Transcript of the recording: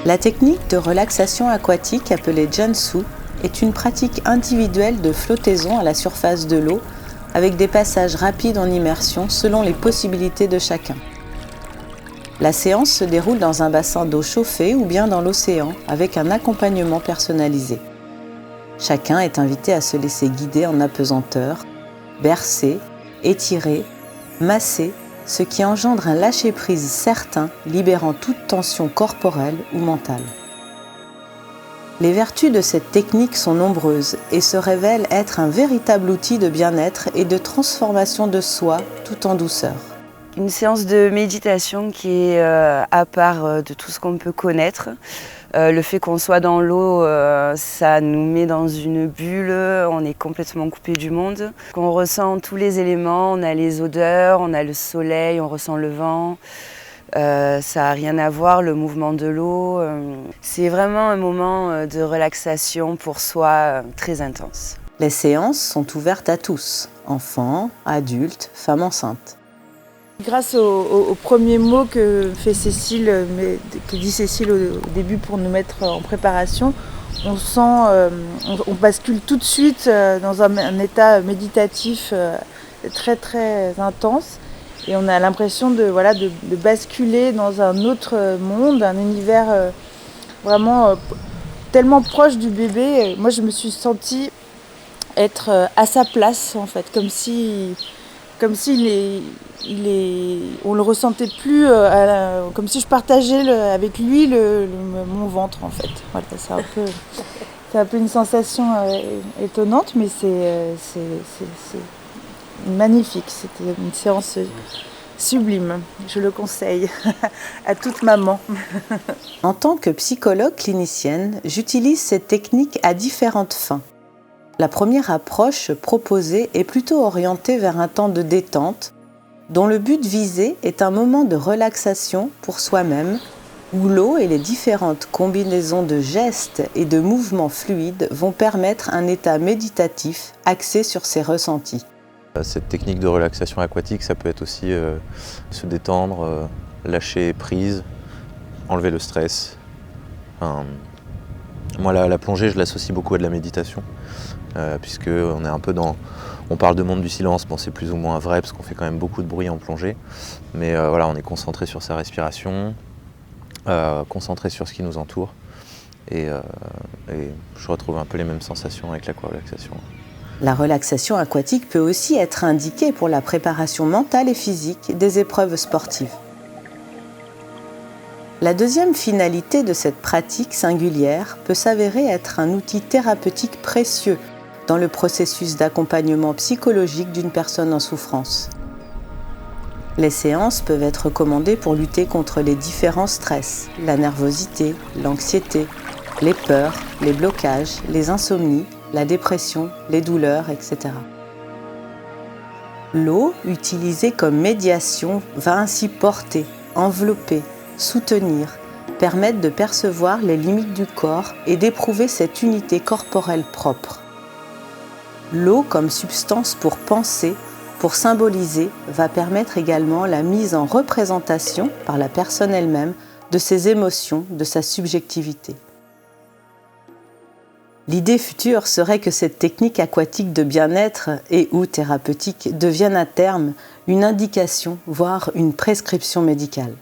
La technique de relaxation aquatique appelée Jiansu est une pratique individuelle de flottaison à la surface de l'eau avec des passages rapides en immersion selon les possibilités de chacun. La séance se déroule dans un bassin d'eau chauffée ou bien dans l'océan avec un accompagnement personnalisé. Chacun est invité à se laisser guider en apesanteur, bercer, étirer, masser, ce qui engendre un lâcher-prise certain, libérant toute tension corporelle ou mentale. Les vertus de cette technique sont nombreuses et se révèlent être un véritable outil de bien-être et de transformation de soi tout en douceur. Une séance de méditation qui est à part de tout ce qu'on peut connaître. Le fait qu'on soit dans l'eau, ça nous met dans une bulle, on est complètement coupé du monde. On ressent tous les éléments, on a les odeurs, on a le soleil, on ressent le vent. Ça n'a rien à voir, le mouvement de l'eau. C'est vraiment un moment de relaxation pour soi très intense. Les séances sont ouvertes à tous, enfants, adultes, femmes enceintes. Grâce aux premiers mots que fait Cécile, que dit Cécile au début pour nous mettre en préparation, on bascule tout de suite dans un état méditatif très très intense et on a l'impression de basculer dans un autre monde, un univers vraiment tellement proche du bébé. Moi je me suis sentie être à sa place en fait, comme si on le ressentait plus, comme si je partageais avec lui mon ventre en fait. Voilà, c'est un peu une sensation étonnante, mais c'est magnifique. C'était une séance sublime. Je le conseille à toute maman. En tant que psychologue clinicienne, j'utilise cette technique à différentes fins. La première approche proposée est plutôt orientée vers un temps de détente, dont le but visé est un moment de relaxation pour soi-même, où l'eau et les différentes combinaisons de gestes et de mouvements fluides vont permettre un état méditatif axé sur ses ressentis. Cette technique de relaxation aquatique, ça peut être aussi se détendre, lâcher prise, enlever le stress. Moi, la plongée, je l'associe beaucoup à de la méditation. Puisque on parle de monde du silence, bon, c'est plus ou moins vrai parce qu'on fait quand même beaucoup de bruit en plongée, mais on est concentré sur sa respiration, concentré sur ce qui nous entoure, et je retrouve un peu les mêmes sensations avec l'aquarelaxation. La relaxation aquatique peut aussi être indiquée pour la préparation mentale et physique des épreuves sportives. La deuxième finalité de cette pratique singulière peut s'avérer être un outil thérapeutique précieux dans le processus d'accompagnement psychologique d'une personne en souffrance. Les séances peuvent être recommandées pour lutter contre les différents stress, la nervosité, l'anxiété, les peurs, les blocages, les insomnies, la dépression, les douleurs, etc. L'eau, utilisée comme médiation, va ainsi porter, envelopper, soutenir, permettre de percevoir les limites du corps et d'éprouver cette unité corporelle propre. L'eau comme substance pour penser, pour symboliser, va permettre également la mise en représentation par la personne elle-même de ses émotions, de sa subjectivité. L'idée future serait que cette technique aquatique de bien-être et ou thérapeutique devienne à terme une indication, voire une prescription médicale.